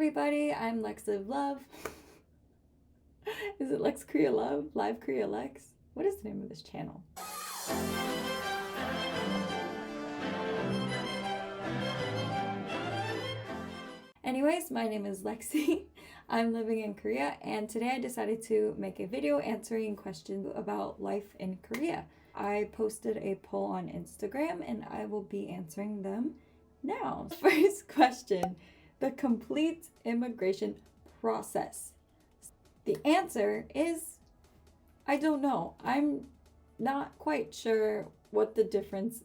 everybody, I'm Lex of Love. Is it Lex Korea Love? Live Korea Lex? What is the name of this channel? Anyways, my name is Lexi. I'm living in Korea, and today I decided to make a video answering questions about life in Korea. I posted a poll on Instagram and I will be answering them now. First question, the complete immigration process. The answer is, I don't know. I'm not quite sure what the difference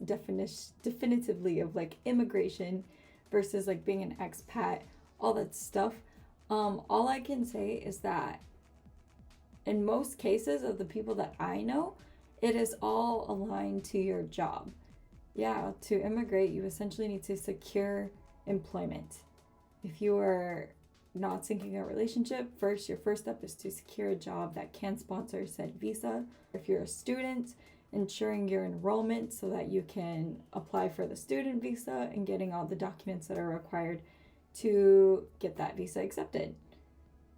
definitively of like immigration versus like being an expat, all that stuff. All I can say is that in most cases of the people that I know, it is all aligned to your job. Yeah, to immigrate, you essentially need to secure employment. If you are not seeking a relationship, your first step is to secure a job that can sponsor said visa. If you're a student, ensuring your enrollment so that you can apply for the student visa and getting all the documents that are required to get that visa accepted.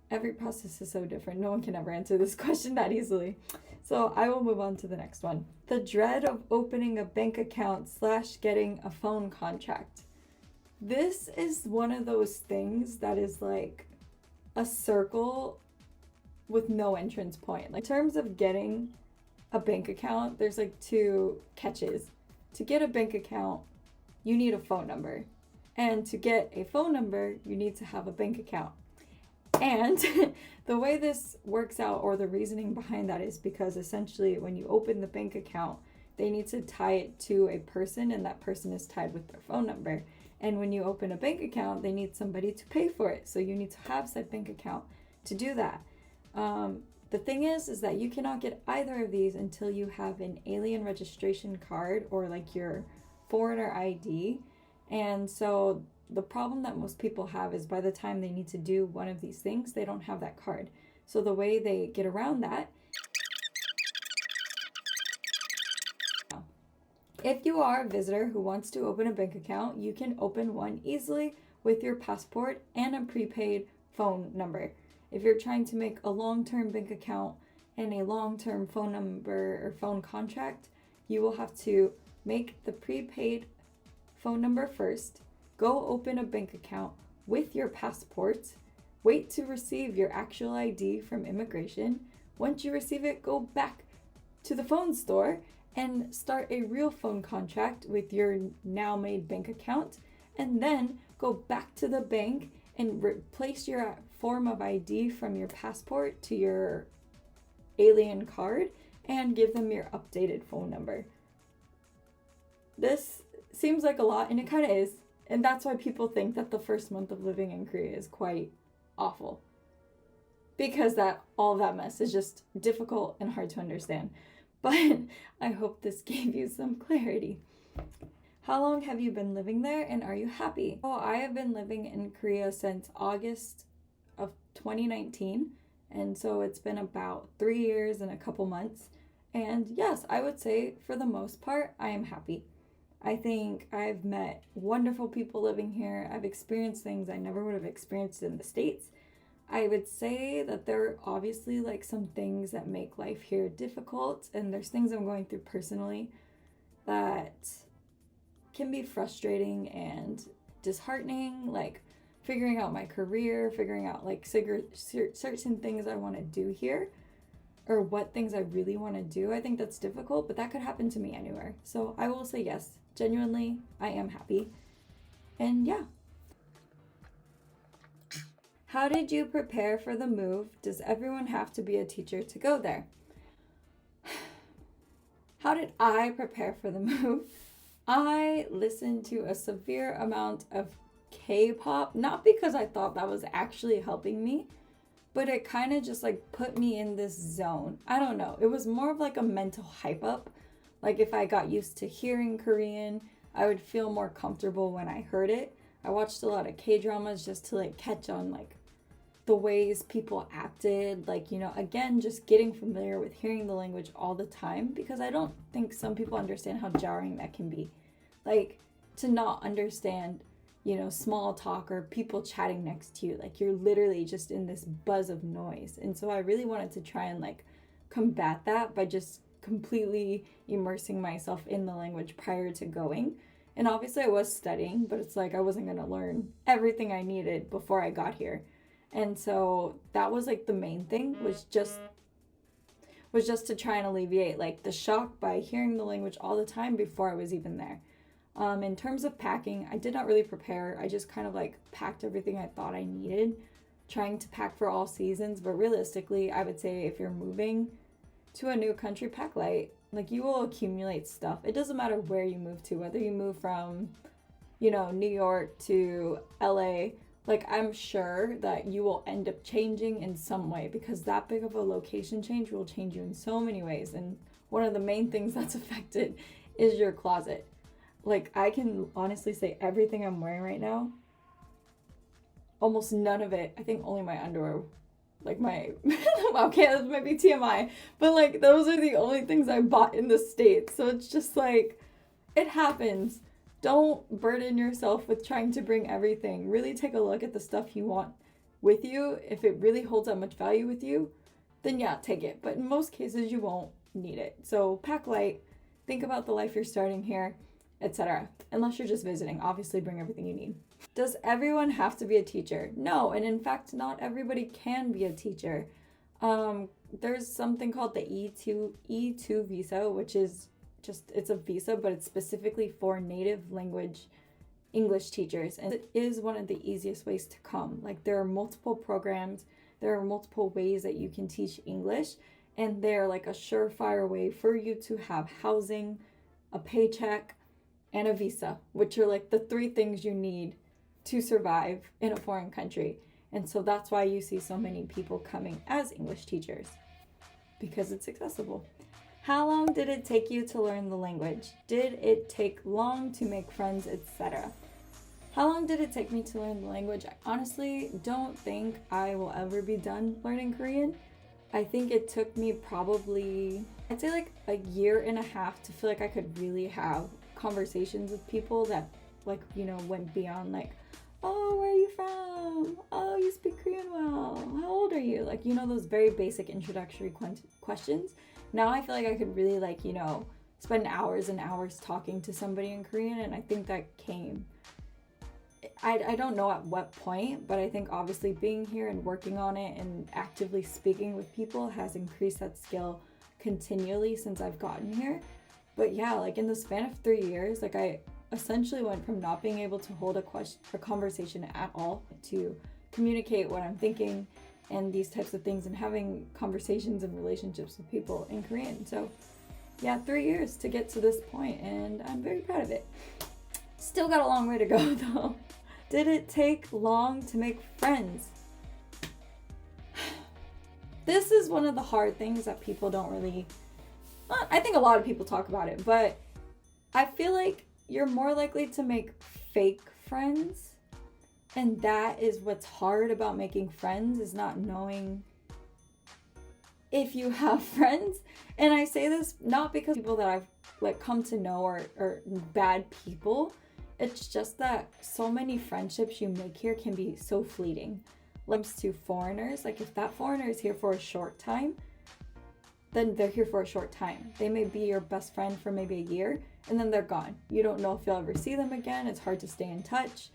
Every process is so different. No one can ever answer this question that easily. So I will move on to the next one. The dread of opening a bank account / getting a phone contract. This is one of those things that is like a circle with no entrance point. Like in terms of getting a bank account, there's like two catches. To get a bank account, you need a phone number. And to get a phone number, you need to have a bank account. And the way this works out, or the reasoning behind that, is because essentially when you open the bank account, they need to tie it to a person, and that person is tied with their phone number. And when you open a bank account, they need somebody to pay for it. So you need to have said bank account to do that. The thing is that you cannot get either of these until you have an alien registration card or like your foreigner ID. And so the problem that most people have is by the time they need to do one of these things, they don't have that card. So the way they get around that, if you are a visitor who wants to open a bank account, you can open one easily with your passport and a prepaid phone number. If you're trying to make a long-term bank account and a long-term phone number or phone contract, you will have to make the prepaid phone number first, go open a bank account with your passport, wait to receive your actual ID from immigration. Once you receive it, go back to the phone store and start a real phone contract with your now made bank account, and then go back to the bank and replace your form of ID from your passport to your alien card and give them your updated phone number. This seems like a lot, and it kind of is, and that's why people think that the first month of living in Korea is quite awful, because all that mess is just difficult and hard to understand. But I hope this gave you some clarity. How long have you been living there, and are you happy? Oh, I have been living in Korea since August of 2019, and so it's been about 3 years and a couple months. And yes, I would say for the most part, I am happy. I think I've met wonderful people living here. I've experienced things I never would have experienced in the States. I would say that there are obviously like some things that make life here difficult, and there's things I'm going through personally that can be frustrating and disheartening, like figuring out my career, figuring out like certain things I want to do here, or what things I really want to do. I think that's difficult, but that could happen to me anywhere. So I will say yes, genuinely, I am happy. And yeah. How did you prepare for the move? Does everyone have to be a teacher to go there? How did I prepare for the move? I listened to a severe amount of K-pop, not because I thought that was actually helping me, but it kind of just like put me in this zone. I don't know. It was more of like a mental hype up. Like if I got used to hearing Korean, I would feel more comfortable when I heard it. I watched a lot of K-dramas just to like catch on like the ways people acted, like, you know, again, just getting familiar with hearing the language all the time, because I don't think some people understand how jarring that can be. Like, to not understand small talk or people chatting next to you. Like you're literally just in this buzz of noise. And so I really wanted to try and like combat that by just completely immersing myself in the language prior to going. And obviously I was studying, but it's like I wasn't going to learn everything I needed before I got here. And so that was like the main thing was just to try and alleviate like the shock by hearing the language all the time before I was even there. In terms of packing, I did not really prepare. I just kind of like packed everything I thought I needed, trying to pack for all seasons. But realistically, I would say if you're moving to a new country, pack light. Like you will accumulate stuff. It doesn't matter where you move to, whether you move from, New York to LA. Like I'm sure that you will end up changing in some way because that big of a location change will change you in so many ways. And one of the main things that's affected is your closet. Like I can honestly say everything I'm wearing right now, almost none of it, I think only my underwear, like my, okay, that might be TMI, but like those are the only things I bought in the States. So it's just like, it happens. Don't burden yourself with trying to bring everything. Really take a look at the stuff you want with you. If it really holds that much value with you, then yeah, take it. But in most cases, you won't need it. So pack light, think about the life you're starting here, etc. Unless you're just visiting, obviously bring everything you need. Does everyone have to be a teacher? No, and in fact, not everybody can be a teacher. There's something called the E2 visa, which is it's a visa, but it's specifically for native language English teachers. And it is one of the easiest ways to come. Like there are multiple programs, there are multiple ways that you can teach English, and they're like a surefire way for you to have housing, a paycheck, and a visa, which are like the three things you need to survive in a foreign country. And so that's why you see so many people coming as English teachers, because it's accessible. How long did it take you to learn the language? Did it take long to make friends, etc.? How long did it take me to learn the language? I honestly don't think I will ever be done learning Korean. I think it took me probably, I'd say like a year and a half to feel like I could really have conversations with people that went beyond like, oh, where are you from? Oh, you speak Korean well. How old are you? Like, those very basic introductory questions. Now I feel like I could really spend hours and hours talking to somebody in Korean, and I think that came, I don't know at what point, but I think obviously being here and working on it and actively speaking with people has increased that skill continually since I've gotten here. But yeah, like in the span of 3 years, like I essentially went from not being able to hold a conversation at all to communicate what I'm thinking and these types of things and having conversations and relationships with people in Korean. So yeah, 3 years to get to this point, and I'm very proud of it. Still got a long way to go though. Did it take long to make friends? This is one of the hard things that people don't really, I think a lot of people talk about it, but I feel like you're more likely to make fake friends. And that is what's hard about making friends, is not knowing if you have friends. And I say this not because people that I've come to know are bad people. It's just that so many friendships you make here can be so fleeting. Comes to foreigners, like if that foreigner is here for a short time, then they're here for a short time. They may be your best friend for maybe a year, and then they're gone. You don't know if you'll ever see them again. It's hard to stay in touch.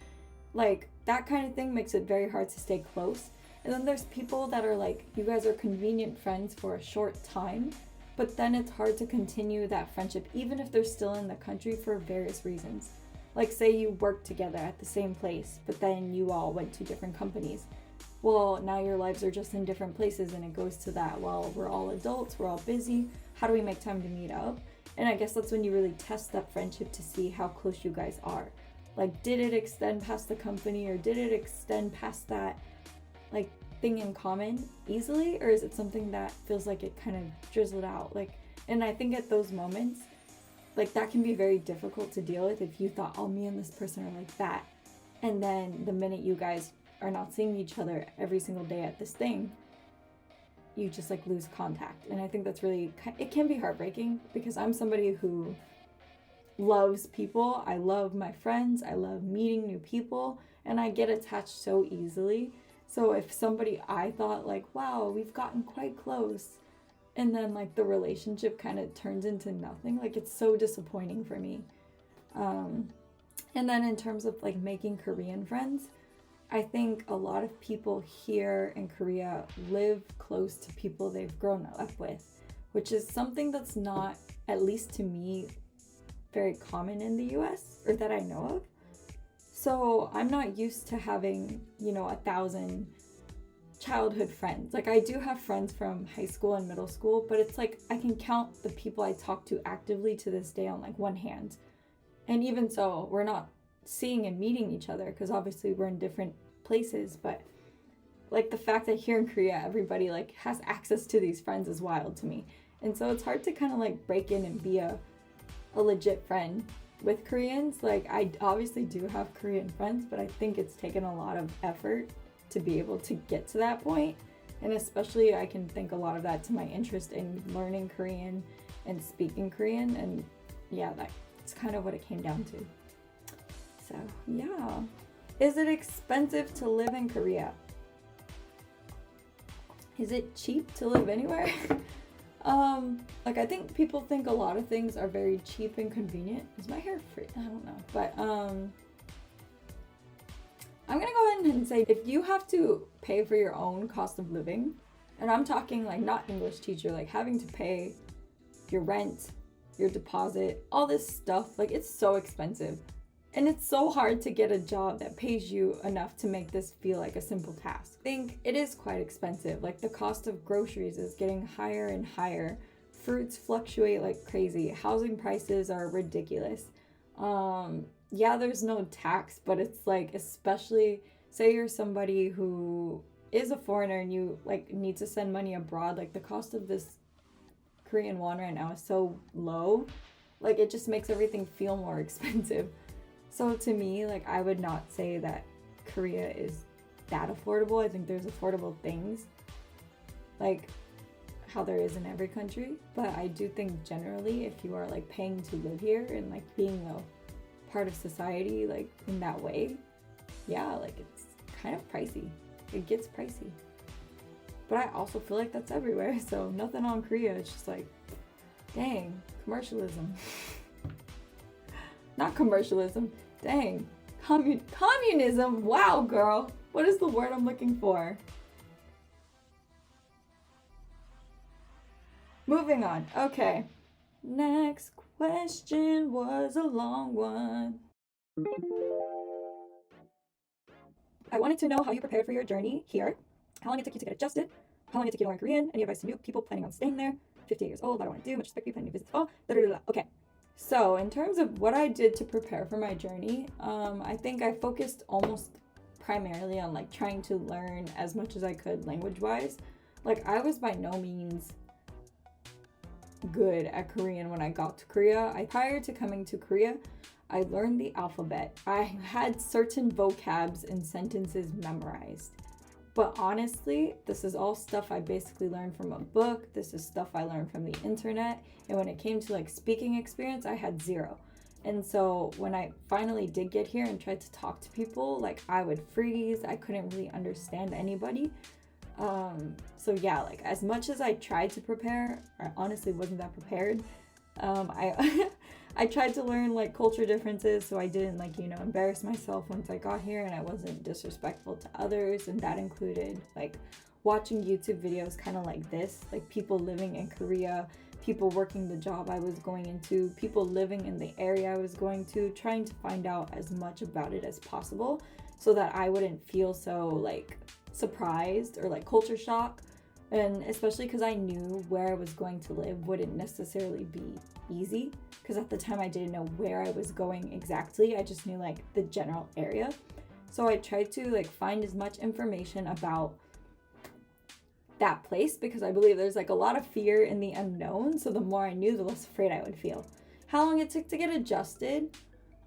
Like, that kind of thing makes it very hard to stay close. And then there's people that are like, you guys are convenient friends for a short time, but then it's hard to continue that friendship, even if they're still in the country for various reasons. Like, say you work together at the same place, but then you all went to different companies. Well, now your lives are just in different places, and it goes to that, well, we're all adults, we're all busy, how do we make time to meet up? And I guess that's when you really test that friendship to see how close you guys are. Like, did it extend past the company, or did it extend past that, like, thing in common easily? Or is it something that feels like it kind of drizzled out? Like, and I think at those moments, like, that can be very difficult to deal with if you thought, oh, me and this person are like that. And then the minute you guys are not seeing each other every single day at this thing, you just like lose contact. And I think that's really, it can be heartbreaking, because I'm somebody who loves people. I love my friends. I love meeting new people, and I get attached so easily. So if somebody I thought like, wow, we've gotten quite close, and then like the relationship kind of turns into nothing, like it's so disappointing for me. And then in terms of like making Korean friends, I think a lot of people here in Korea live close to people they've grown up with, which is something that's not, at least to me, very common in the US, or that I know of. So I'm not used to having, 1,000 childhood friends. Like, I do have friends from high school and middle school, but it's like I can count the people I talk to actively to this day on like one hand. And even so, we're not seeing and meeting each other because obviously we're in different places, but like the fact that here in Korea everybody like has access to these friends is wild to me. And so it's hard to kind of like break in and be a legit friend with Koreans. Like, I obviously do have Korean friends, but I think it's taken a lot of effort to be able to get to that point. And especially I can think a lot of that to my interest in learning Korean and speaking Korean. And yeah, that's kind of what it came down to. So yeah. Is it expensive to live in Korea? Is it cheap to live anywhere? Like, I think people think a lot of things are very cheap and convenient. Is my hair free? I don't know. But I'm gonna go ahead and say, if you have to pay for your own cost of living, and I'm talking like not English teacher, like having to pay your rent, your deposit, all this stuff, like it's so expensive. And it's so hard to get a job that pays you enough to make this feel like a simple task. I think it is quite expensive. Like, the cost of groceries is getting higher and higher. Fruits fluctuate like crazy. Housing prices are ridiculous. Yeah, there's no tax, but it's like, especially say you're somebody who is a foreigner and you like need to send money abroad, like the cost of this Korean won right now is so low. Like, it just makes everything feel more expensive. So to me, like, I would not say that Korea is that affordable. I think there's affordable things, like how there is in every country. But I do think generally, if you are like paying to live here and like being a part of society, like in that way, yeah, like it's kind of pricey. It gets pricey. But I also feel like that's everywhere. So nothing on Korea. It's just like, dang, commercialism. Not commercialism. Dang. Communism. Wow, girl. What is the word I'm looking for? Moving on. Okay. Next question was a long one. I wanted to know how you prepared for your journey here, how long it took you to get adjusted, how long it took you to learn Korean, any advice to new people planning on staying there, 58 years old, I don't want to do much respect, planning to visit fall, Okay. So in terms of what I did to prepare for my journey, I think I focused almost primarily on like trying to learn as much as I could language-wise. Like, I was by no means good at Korean when I got to Korea. Prior to coming to Korea, I learned the alphabet. I had certain vocabs and sentences memorized. But honestly, this is all stuff I basically learned from a book. This is stuff I learned from the internet. And when it came to like speaking experience, I had zero. And so when I finally did get here and tried to talk to people, like I would freeze. I couldn't really understand anybody. So yeah, like as much as I tried to prepare, I honestly wasn't that prepared. I tried to learn like culture differences so I didn't like, embarrass myself once I got here, and I wasn't disrespectful to others. And that included like watching YouTube videos kind of like this, like people living in Korea, people working the job I was going into, people living in the area I was going to, trying to find out as much about it as possible so that I wouldn't feel so like surprised or like culture shock. And especially because I knew where I was going to live wouldn't necessarily be easy, because at the time I didn't know where I was going exactly. I just knew like the general area. So I tried to like find as much information about that place, because I believe there's like a lot of fear in the unknown. So the more I knew, the less afraid I would feel. How long it took to get adjusted?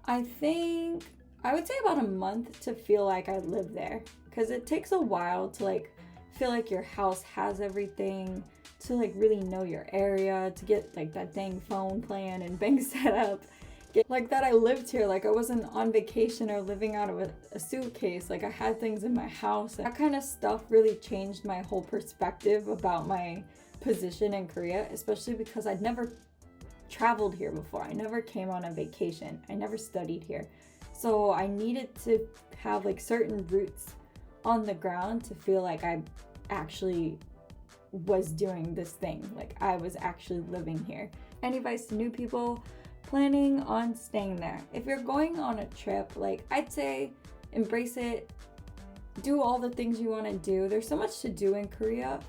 I think I would say about a month to feel like I lived there, because it takes a while to like feel like your house has everything, to like really know your area, to get like that dang phone plan and bank set up. like that I lived here, like I wasn't on vacation or living out of a suitcase. Like I had things in my house. That kind of stuff really changed my whole perspective about my position in Korea, especially because I'd never traveled here before. I never came on a vacation. I never studied here. So I needed to have like certain roots on the ground to feel like I actually was doing this thing, like I was actually living here. Any advice to new people planning on staying there? If you're going on a trip, like I'd say embrace it, do all the things you want to do. There's so much to do in Korea.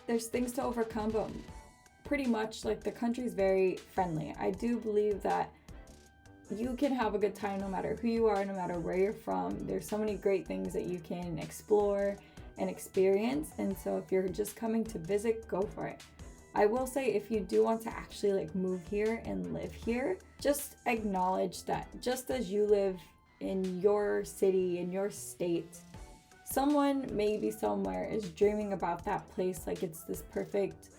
There's things to overcome, but pretty much like the country's very friendly. I do believe that you can have a good time no matter who you are, no matter where you're from. There's so many great things that you can explore and experience. And so if you're just coming to visit, go for it. I will say, if you do want to actually like move here and live here, just acknowledge that just as you live in your city, in your state, someone maybe somewhere is dreaming about that place like it's this perfect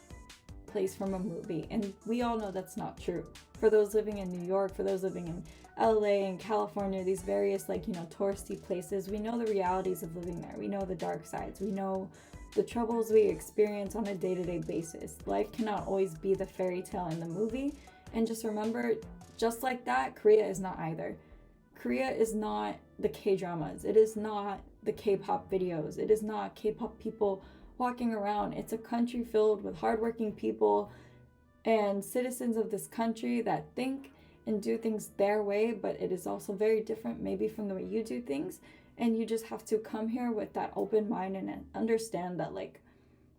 place from a movie. And we all know that's not true. For those living in New York, for those living in LA and California, these various like, touristy places, we know the realities of living there. We know the dark sides. We know the troubles we experience on a day-to-day basis. Life cannot always be the fairy tale in the movie. And just remember, just like that, Korea is not either. Korea is not the K-dramas. It is not the K-pop videos. It is not K-pop people walking around. It's a country filled with hardworking people and citizens of this country that think and do things their way, but it is also very different maybe from the way you do things. And you just have to come here with that open mind and understand that like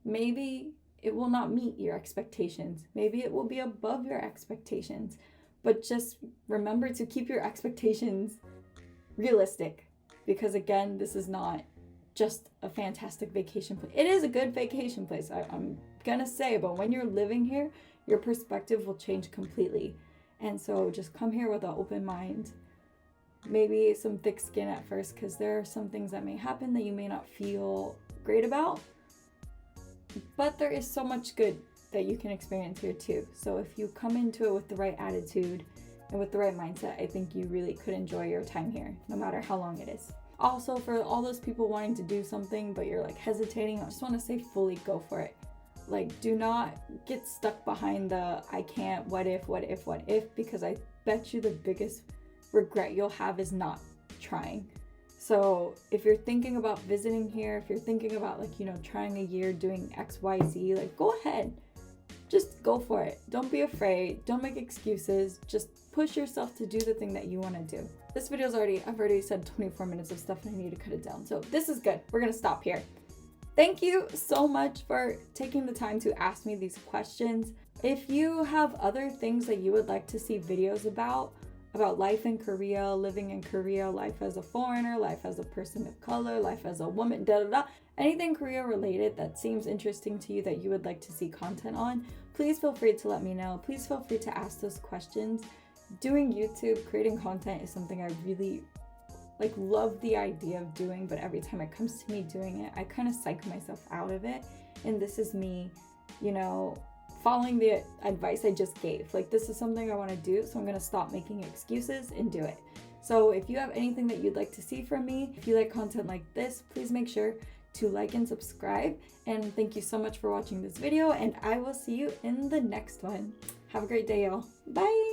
maybe it will not meet your expectations. Maybe it will be above your expectations. But just remember to keep your expectations realistic, because again, this is not just a fantastic vacation place. It is a good vacation place, I'm gonna say, but when you're living here, your perspective will change completely. And so just come here with an open mind, maybe some thick skin at first, because there are some things that may happen that you may not feel great about, but there is so much good that you can experience here too. So if you come into it with the right attitude and with the right mindset, I think you really could enjoy your time here, no matter how long it is. Also, for all those people wanting to do something but you're like hesitating, I just want to say fully go for it. Like, do not get stuck behind the I can't, what if, because I bet you the biggest regret you'll have is not trying. So if you're thinking about visiting here, if you're thinking about like, trying a year doing XYZ, like go ahead. Just go for it. Don't be afraid. Don't make excuses. Just push yourself to do the thing that you want to do. This video's I've already said 24 minutes of stuff and I need to cut it down. So this is good. We're going to stop here. Thank you so much for taking the time to ask me these questions. If you have other things that you would like to see videos about life in Korea, living in Korea, life as a foreigner, life as a person of color, life as a woman, anything Korea related that seems interesting to you that you would like to see content on, please feel free to let me know. Please feel free to ask those questions. Doing YouTube, creating content is something I really love the idea of doing, but every time it comes to me doing it, I kind of psych myself out of it. And this is me, following the advice I just gave. Like, this is something I want to do, so I'm going to stop making excuses and do it. So if you have anything that you'd like to see from me, if you like content like this, please make sure to like and subscribe. And thank you so much for watching this video, and I will see you in the next one. Have a great day, y'all. Bye!